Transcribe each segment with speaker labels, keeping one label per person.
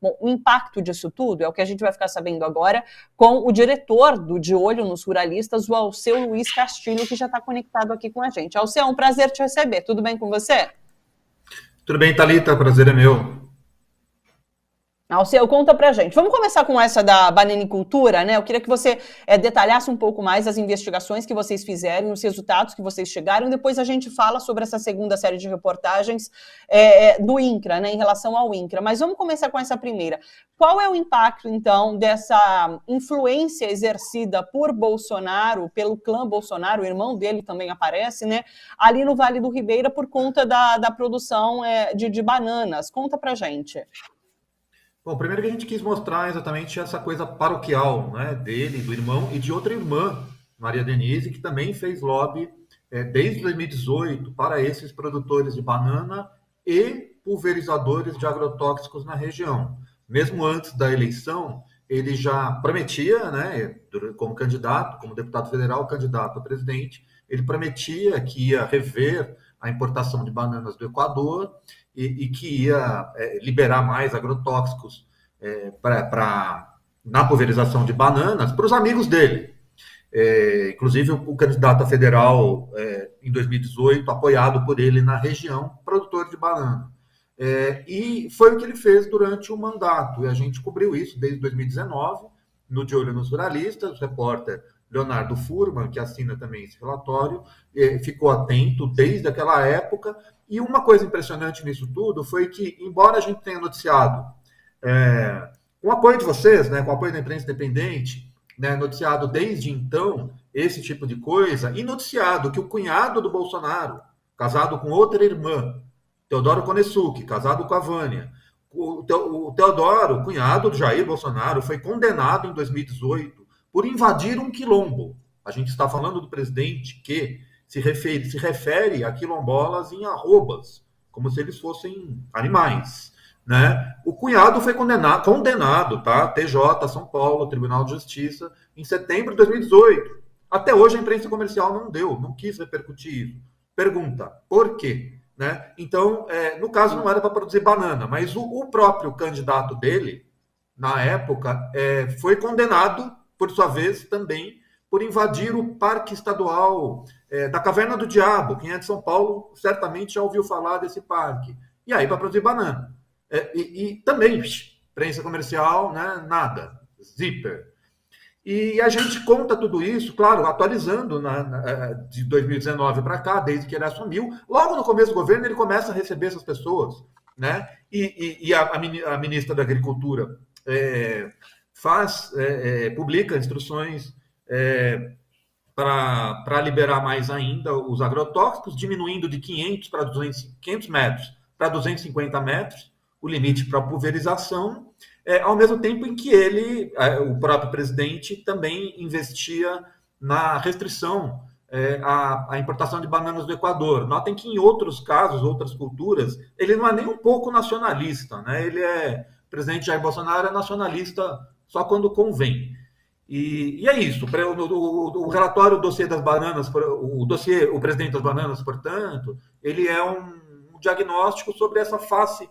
Speaker 1: Bom, o impacto disso tudo é o que a gente vai ficar sabendo agora com o diretor do De Olho nos Ruralistas, o Alceu Luiz Castilho, que já está conectado aqui com a gente. Alceu, é um prazer te receber. Tudo bem com você?
Speaker 2: Tudo bem, Thalita? Prazer é meu.
Speaker 1: Alceu, conta pra gente. Vamos começar com essa da bananicultura, né? Eu queria que você detalhasse um pouco mais as investigações que vocês fizeram, os resultados que vocês chegaram, depois a gente fala sobre essa segunda série de reportagens do INCRA, né, em relação ao INCRA. Mas vamos começar com essa primeira. Qual é o impacto, então, dessa influência exercida por Bolsonaro, pelo clã Bolsonaro, o irmão dele também aparece, né, ali no Vale do Ribeira, por conta da produção de bananas? Conta pra gente.
Speaker 2: Bom, primeiro que a gente quis mostrar exatamente essa coisa paroquial, né, dele, do irmão e de outra irmã, Maria Denise, que também fez lobby desde 2018 para esses produtores de banana e pulverizadores de agrotóxicos na região. Mesmo antes da eleição, ele já prometia, né, como candidato, como deputado federal, candidato a presidente, ele prometia que ia rever a importação de bananas do Equador e que ia liberar mais agrotóxicos na pulverização de bananas para os amigos dele. Inclusive o candidato a federal em 2018, apoiado por ele na região, produtor de banana. E foi o que ele fez durante o mandato, e a gente cobriu isso desde 2019, no De Olho nos Ruralistas. O repórter Leonardo Furman, que assina também esse relatório, ficou atento desde aquela época. E uma coisa impressionante nisso tudo foi que, embora a gente tenha noticiado, com o apoio de vocês, né, com o apoio da imprensa independente, né, noticiado desde então esse tipo de coisa, e noticiado que o cunhado do Bolsonaro, casado com outra irmã, Teodoro Konesuki, casado com a Vânia, o Teodoro, cunhado do Jair Bolsonaro, foi condenado em 2018 por invadir um quilombo. A gente está falando do presidente que se refere a quilombolas em arrobas, como se eles fossem animais, né? O cunhado foi condenado, tá? TJ, São Paulo, Tribunal de Justiça, em setembro de 2018. Até hoje a imprensa comercial não quis repercutir isso. Pergunta, por quê? Né? Então, no caso, não era para produzir banana, mas o próprio candidato dele, na época, foi condenado, por sua vez, também por invadir o Parque Estadual da Caverna do Diabo. Quem é de São Paulo certamente já ouviu falar desse parque. E aí, para produzir banana. E também, prensa comercial, né? Nada. Zíper. E a gente conta tudo isso, claro, atualizando de 2019 para cá, desde que ele assumiu. Logo no começo do governo, ele começa a receber essas pessoas, né? E a ministra da Agricultura publica instruções para liberar mais ainda os agrotóxicos, diminuindo de 500 metros para 250 metros o limite para pulverização, ao mesmo tempo em que ele, o próprio presidente, também investia na restrição à importação de bananas do Equador. Notem que em outros casos, outras culturas, ele não é nem um pouco nacionalista, né? O presidente Jair Bolsonaro é nacionalista só quando convém. E é isso. O relatório, o dossiê das bananas, o presidente das bananas, portanto, ele é um diagnóstico sobre essa face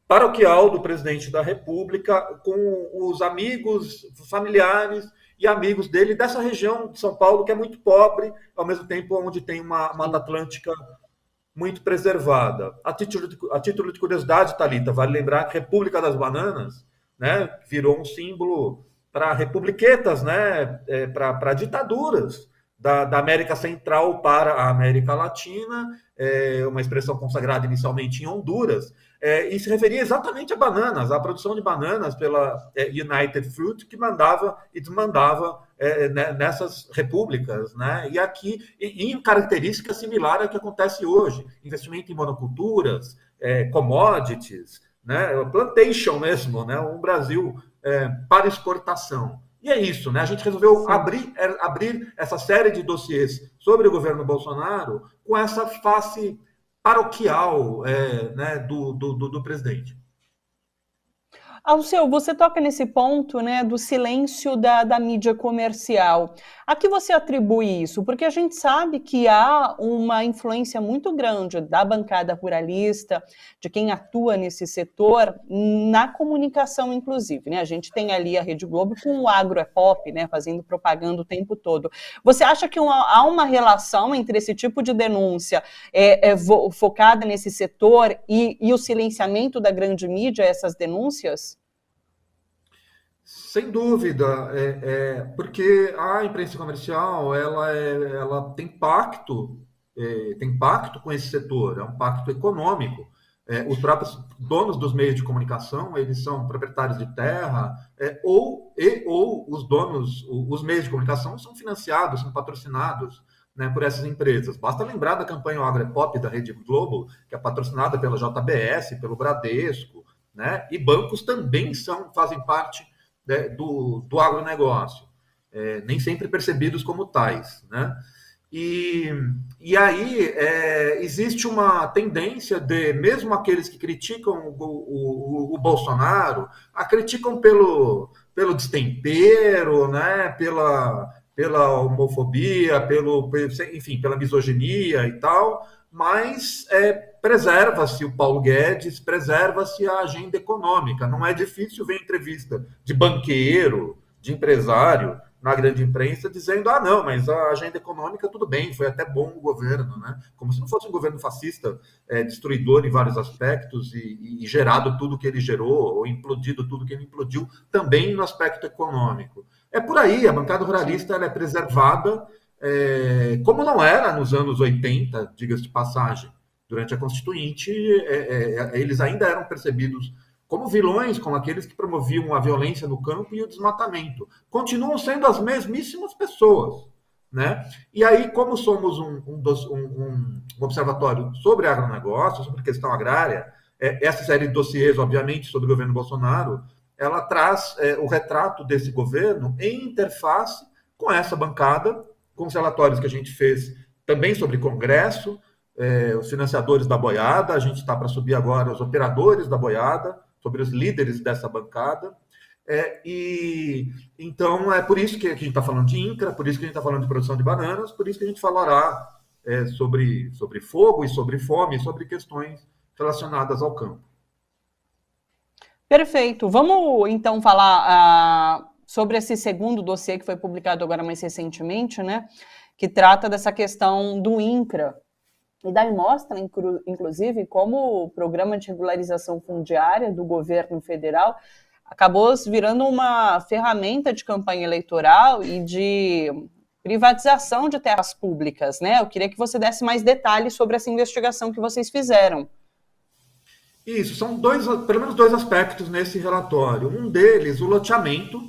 Speaker 2: paroquial do presidente da República com os amigos, familiares e amigos dele dessa região de São Paulo, que é muito pobre, ao mesmo tempo onde tem uma Mata Atlântica muito preservada. A título de curiosidade, Thalita, vale lembrar que a República das Bananas, né, virou um símbolo para republiquetas, né, para ditaduras da América Central para a América Latina, uma expressão consagrada inicialmente em Honduras, e se referia exatamente a bananas, à produção de bananas pela United Fruit, que mandava e desmandava nessas repúblicas, né? E aqui, em característica similar ao que acontece hoje, investimento em monoculturas, commodities, né? Plantation mesmo, né? Um Brasil para exportação. E é isso, né? A gente resolveu abrir essa série de dossiês sobre o governo Bolsonaro com essa face paroquial né, do presidente.
Speaker 1: Alceu, você toca nesse ponto, né, do silêncio da mídia comercial. A que você atribui isso? Porque a gente sabe que há uma influência muito grande da bancada ruralista, de quem atua nesse setor, na comunicação, inclusive, né? A gente tem ali a Rede Globo com o Agro é Pop, né, fazendo propaganda o tempo todo. Você acha que há uma relação entre esse tipo de denúncia focada nesse setor e o silenciamento da grande mídia, essas denúncias?
Speaker 2: Sem dúvida, porque a imprensa comercial ela tem pacto com esse setor, é um pacto econômico. Os próprios donos dos meios de comunicação, eles são proprietários de terra, ou os donos, os meios de comunicação são financiados, são patrocinados, né, por essas empresas. Basta lembrar da campanha Agro é Pop da Rede Globo, que é patrocinada pela JBS, pelo Bradesco, né, e bancos também fazem parte, né, do agronegócio, nem sempre percebidos como tais, né? E aí existe uma tendência de, mesmo aqueles que criticam o Bolsonaro, criticam pelo destempero, né, pela homofobia, enfim, pela misoginia e tal, mas preserva-se o Paulo Guedes, preserva-se a agenda econômica. Não é difícil ver entrevista de banqueiro, de empresário, na grande imprensa, dizendo, não, mas a agenda econômica tudo bem, foi até bom o governo, né? Como se não fosse um governo fascista, destruidor em vários aspectos e gerado tudo que ele gerou, ou implodido tudo que ele implodiu, também no aspecto econômico. É por aí, a bancada ruralista ela é preservada, como não era nos anos 80, diga-se de passagem. Durante a Constituinte, eles ainda eram percebidos como vilões, como aqueles que promoviam a violência no campo e o desmatamento. Continuam sendo as mesmíssimas pessoas, né? E aí, como somos um observatório sobre agronegócio, sobre questão agrária, essa série de dossiês, obviamente, sobre o governo Bolsonaro, ela traz o retrato desse governo em interface com essa bancada, com os relatórios que a gente fez também sobre Congresso, os financiadores da boiada, a gente está para subir agora os operadores da boiada, sobre os líderes dessa bancada. E então é por isso que a gente está falando de INCRA, por isso que a gente está falando de produção de bananas, por isso que a gente falará sobre fogo e sobre fome, sobre questões relacionadas ao campo.
Speaker 1: Perfeito. Vamos então falar sobre esse segundo dossiê que foi publicado agora mais recentemente, né? Que trata dessa questão do INCRA. E daí mostra, inclusive, como o programa de regularização fundiária do governo federal acabou virando uma ferramenta de campanha eleitoral e de privatização de terras públicas, né? Eu queria que você desse mais detalhes sobre essa investigação que vocês fizeram.
Speaker 2: Isso, são pelo menos dois aspectos nesse relatório. Um deles, o loteamento,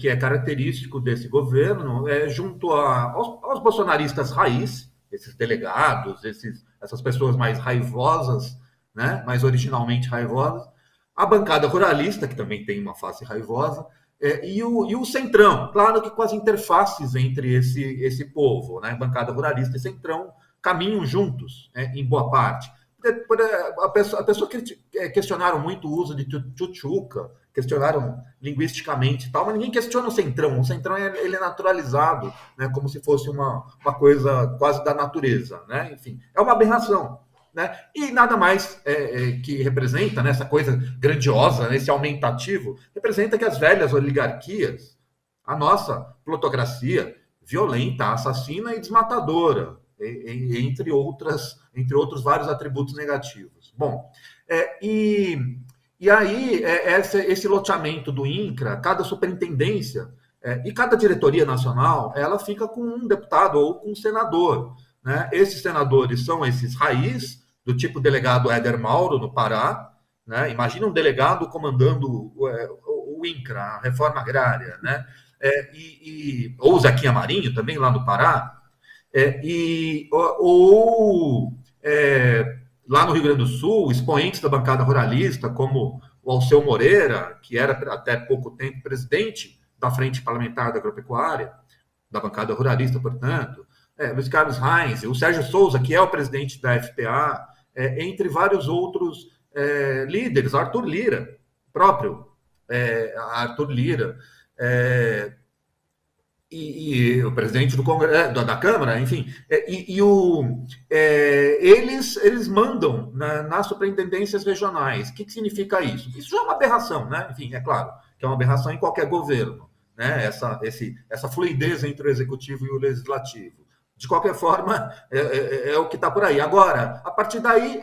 Speaker 2: que é característico desse governo, junto aos bolsonaristas raiz, esses delegados, essas pessoas mais raivosas, né, mais originalmente raivosas, a bancada ruralista, que também tem uma face raivosa, e o Centrão, claro que com as interfaces entre esse povo, né, bancada ruralista e Centrão, caminham juntos, em boa parte. A pessoa questionaram muito o uso de tchutchuca, questionaram linguisticamente e tal, mas ninguém questiona o Centrão. O Centrão ele é naturalizado, né, como se fosse uma coisa quase da natureza, né? Enfim, é uma aberração, né? E nada mais que representa, né, essa coisa grandiosa, né, esse aumentativo, representa que as velhas oligarquias, a nossa plutocracia violenta, assassina e desmatadora, entre outros vários atributos negativos. Bom, e aí, esse loteamento do INCRA, cada superintendência e cada diretoria nacional, ela fica com um deputado ou com um senador, né? Esses senadores são esses raiz, do tipo delegado Éder Mauro, no Pará, né? Imagina um delegado comandando o INCRA, a reforma agrária, né? Ou Zequinha Marinho, também lá no Pará, lá no Rio Grande do Sul, expoentes da bancada ruralista, como o Alceu Moreira, que era até pouco tempo presidente da Frente Parlamentar da Agropecuária, da bancada ruralista, portanto, Luiz Carlos Reis, o Sérgio Souza, que é o presidente da FPA, entre vários outros líderes, Arthur Lira, próprio Arthur Lira, e o presidente do Congresso, da Câmara, enfim, eles mandam nas superintendências regionais. O que significa isso? Isso já é uma aberração, né? Enfim, é claro que é uma aberração em qualquer governo, né? Essa fluidez entre o executivo e o legislativo. De qualquer forma, é o que está por aí. Agora, a partir daí,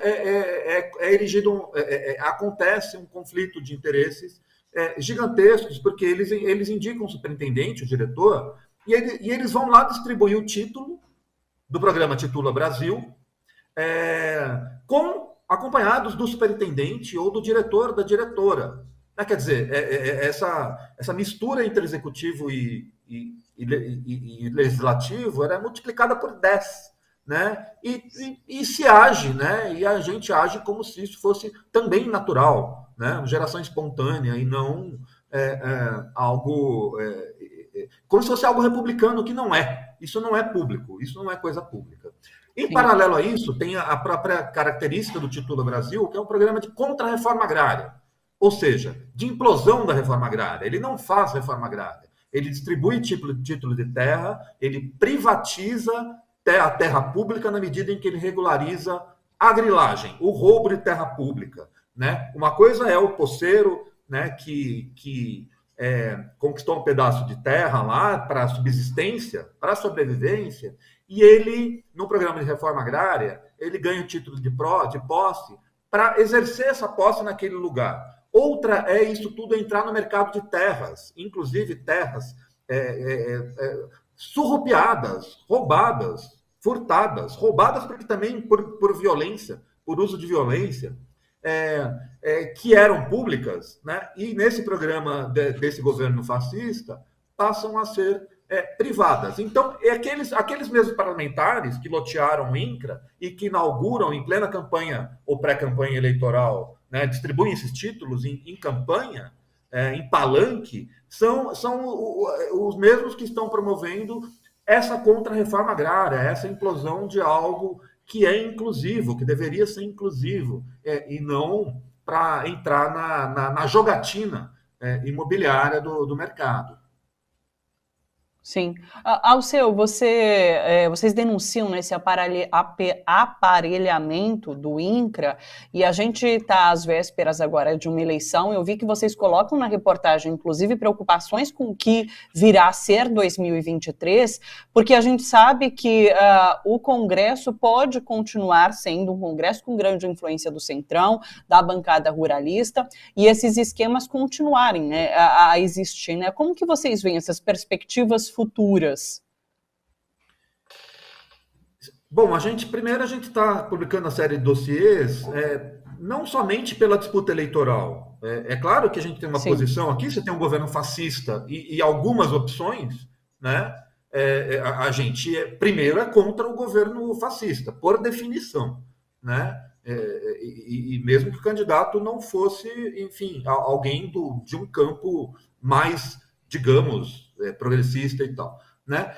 Speaker 2: acontece um conflito de interesses gigantescos, porque eles indicam o superintendente, o diretor, e eles vão lá distribuir o título do programa Titula Brasil, acompanhados do superintendente ou do diretor, da diretora. Quer dizer, essa mistura entre executivo e legislativo era multiplicada por 10. Né? E se age, né? E a gente age como se isso fosse também natural, né? Uma geração espontânea e não algo como se fosse algo republicano, que não é. Isso não é público, isso não é coisa pública. Em paralelo a isso, tem a própria característica do Titula Brasil, que é um programa de contra-reforma agrária, ou seja, de implosão da reforma agrária. Ele não faz reforma agrária, ele distribui título de terra, ele privatiza a terra pública na medida em que ele regulariza a grilagem, o roubo de terra pública. Né? Uma coisa é o poceiro, né, que conquistou um pedaço de terra lá para subsistência, para sobrevivência, e ele, no programa de reforma agrária, ele ganha o título de posse para exercer essa posse naquele lugar. Outra é isso tudo entrar no mercado de terras, inclusive terras surrupiadas, roubadas, furtadas, roubadas porque também por violência, por uso de violência, que eram públicas, né? E nesse programa desse governo fascista passam a ser privadas. Então, aqueles mesmos parlamentares que lotearam o INCRA e que inauguram em plena campanha ou pré-campanha eleitoral, né, distribuem esses títulos em campanha, em palanque, são os mesmos que estão promovendo essa contra-reforma agrária, essa implosão de algo que é inclusivo, que deveria ser inclusivo, e não para entrar na jogatina imobiliária do mercado.
Speaker 1: Sim. Alceu, vocês denunciam, né, esse aparelhamento do INCRA, e a gente está às vésperas agora de uma eleição. Eu vi que vocês colocam na reportagem, inclusive, preocupações com o que virá a ser 2023, porque a gente sabe que o Congresso pode continuar sendo um Congresso com grande influência do Centrão, da bancada ruralista, e esses esquemas continuarem, né, a existir. Né? Como que vocês veem essas perspectivas futuras?
Speaker 2: Bom, primeiro a gente está publicando a série de dossiês, não somente pela disputa eleitoral. É claro que a gente tem uma posição aqui, você tem um governo fascista e algumas opções, né? A gente, primeiro, é contra o governo fascista, por definição, né? E mesmo que o candidato não fosse, enfim, alguém de um campo mais, digamos, progressista e tal, né?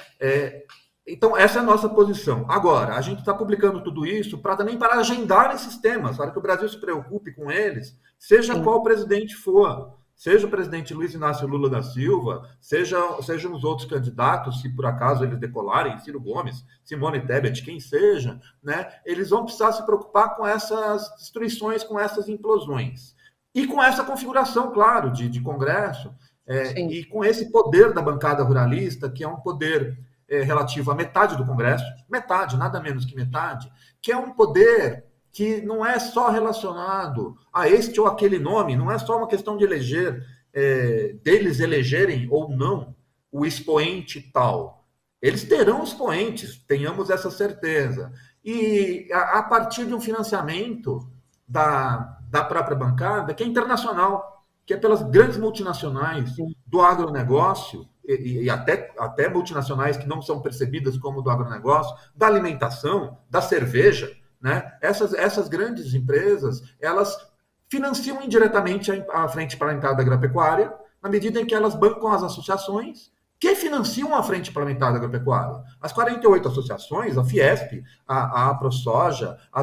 Speaker 2: Então, essa é a nossa posição. Agora, a gente está publicando tudo isso também para agendar esses temas, para que o Brasil se preocupe com eles, seja qual presidente for, seja o presidente Luiz Inácio Lula da Silva, sejam os outros candidatos, se por acaso eles decolarem, Ciro Gomes, Simone Tebet, quem seja, né? Eles vão precisar se preocupar com essas destruições, com essas implosões. E com essa configuração, claro, de Congresso, e com esse poder da bancada ruralista, que é um poder relativo à metade do Congresso, metade, nada menos que metade, que é um poder que não é só relacionado a este ou aquele nome, não é só uma questão de eleger, deles elegerem ou não o expoente tal. Eles terão expoentes, tenhamos essa certeza. E a partir de um financiamento da própria bancada, que é internacional, que é pelas grandes multinacionais do agronegócio, e até multinacionais que não são percebidas como do agronegócio, da alimentação, da cerveja, né? Essas grandes empresas, elas financiam indiretamente a Frente Parlamentar da Agropecuária, na medida em que elas bancam as associações que financiam a Frente Parlamentar da Agropecuária. As 48 associações, a Fiesp, a AproSoja, a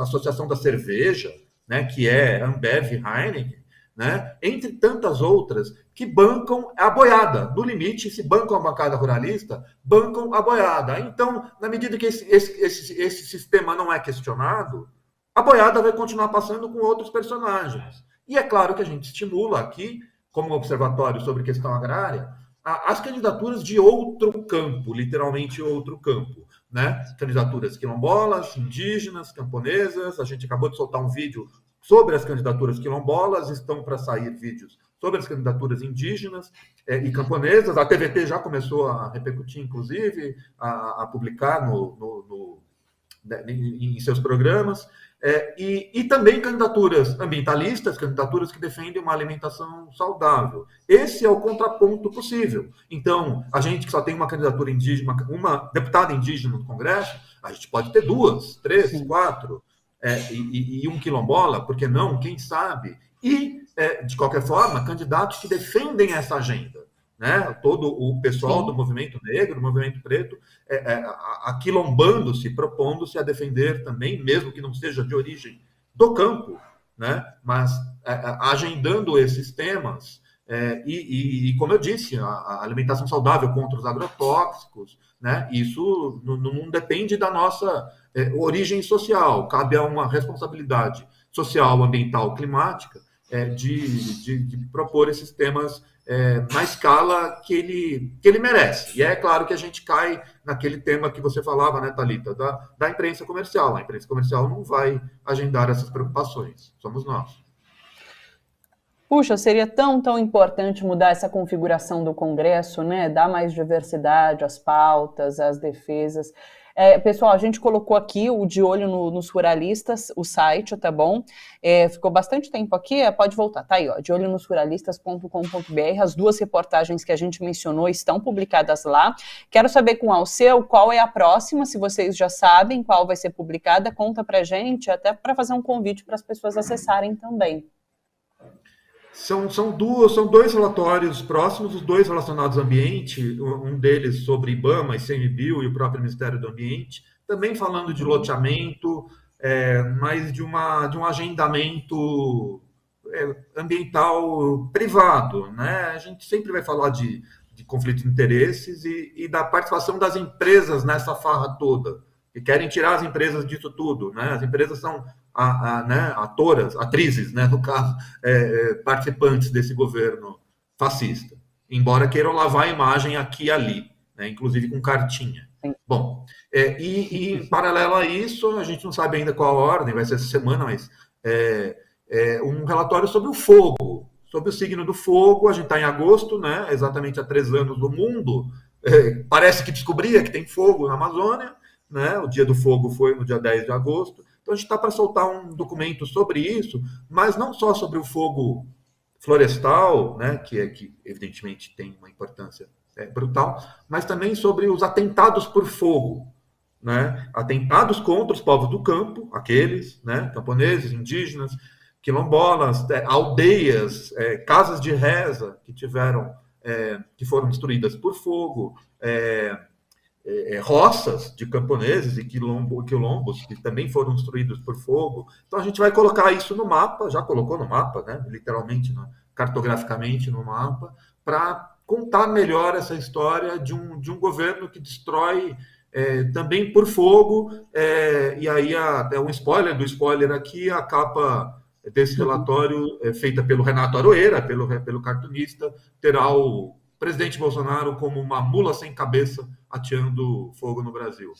Speaker 2: Associação da Cerveja, né, que é Ambev, Heineken, né? Entre tantas outras que bancam a boiada. No limite, se bancam a bancada ruralista, bancam a boiada. Então, na medida que esse sistema não é questionado, a boiada vai continuar passando com outros personagens. E é claro que a gente estimula aqui, como observatório sobre questão agrária, as candidaturas de outro campo, literalmente outro campo, né? Candidaturas quilombolas, indígenas, camponesas. A gente acabou de soltar um vídeo sobre as candidaturas quilombolas, estão para sair vídeos sobre as candidaturas indígenas e camponesas. A TVT já começou a repercutir, inclusive, a publicar em seus programas. E também candidaturas ambientalistas, candidaturas que defendem uma alimentação saudável. Esse é o contraponto possível. Então, a gente que só tem uma candidatura indígena, uma deputada indígena no Congresso, a gente pode ter 2, 3, Sim. 4, e um quilombola, por que não? Quem sabe? E, de qualquer forma, candidatos que defendem essa agenda. Né? Todo o pessoal Sim. do movimento negro, do movimento preto, aquilombando-se, propondo-se a defender também, mesmo que não seja de origem do campo, né? Mas agendando esses temas, e como eu disse, a alimentação saudável contra os agrotóxicos, né? Isso não depende da nossa origem social, cabe a uma responsabilidade social, ambiental, climática, de propor esses temas na escala que ele merece. E é claro que a gente cai naquele tema que você falava, né, Thalita, da imprensa comercial. A imprensa comercial não vai agendar essas preocupações, somos nós.
Speaker 1: Puxa, seria tão importante mudar essa configuração do Congresso, né? Dar mais diversidade às pautas, às defesas. Pessoal, a gente colocou aqui o De Olho nos Ruralistas, o site, tá bom? Ficou bastante tempo aqui, pode voltar, tá aí, ó, deolhonosruralistas.com.br, as 2 reportagens que a gente mencionou estão publicadas lá. Quero saber com o Alceu qual é a próxima, se vocês já sabem qual vai ser publicada, conta pra gente, até para fazer um convite para as pessoas acessarem também.
Speaker 2: São 2 relatórios próximos, os 2 relacionados ao ambiente, um deles sobre IBAMA, ICMBio e o próprio Ministério do Ambiente, também falando de loteamento, mas de um agendamento ambiental privado, né? A gente sempre vai falar de conflito de interesses e da participação das empresas nessa farra toda, que querem tirar as empresas disso tudo, né? As empresas são né, atrizes, né, no caso, participantes desse governo fascista, embora queiram lavar a imagem aqui e ali, né, inclusive com cartinha. Bom, e em paralelo a isso, a gente não sabe ainda qual a ordem, vai ser essa semana, mas um relatório sobre o fogo, sobre o signo do fogo. A gente está em agosto, né, exatamente há 3 anos do mundo, parece que descobria que tem fogo na Amazônia, né, o dia do fogo foi no dia 10 de agosto, então a gente está para soltar um documento sobre isso, mas não só sobre o fogo florestal, né, que evidentemente tem uma importância brutal, mas também sobre os atentados por fogo, né, atentados contra os povos do campo, aqueles, né, camponeses, indígenas, quilombolas, aldeias, casas de reza que foram destruídas por fogo, roças de camponeses e quilombos que também foram destruídos por fogo. Então a gente vai colocar isso no mapa, já colocou no mapa, né, literalmente, cartograficamente no mapa, para contar melhor essa história de um governo que destrói também por fogo, e aí é um spoiler do spoiler aqui, a capa desse relatório feita pelo Renato Aroeira, pelo cartunista, terá o presidente Bolsonaro como uma mula sem cabeça ateando fogo no Brasil.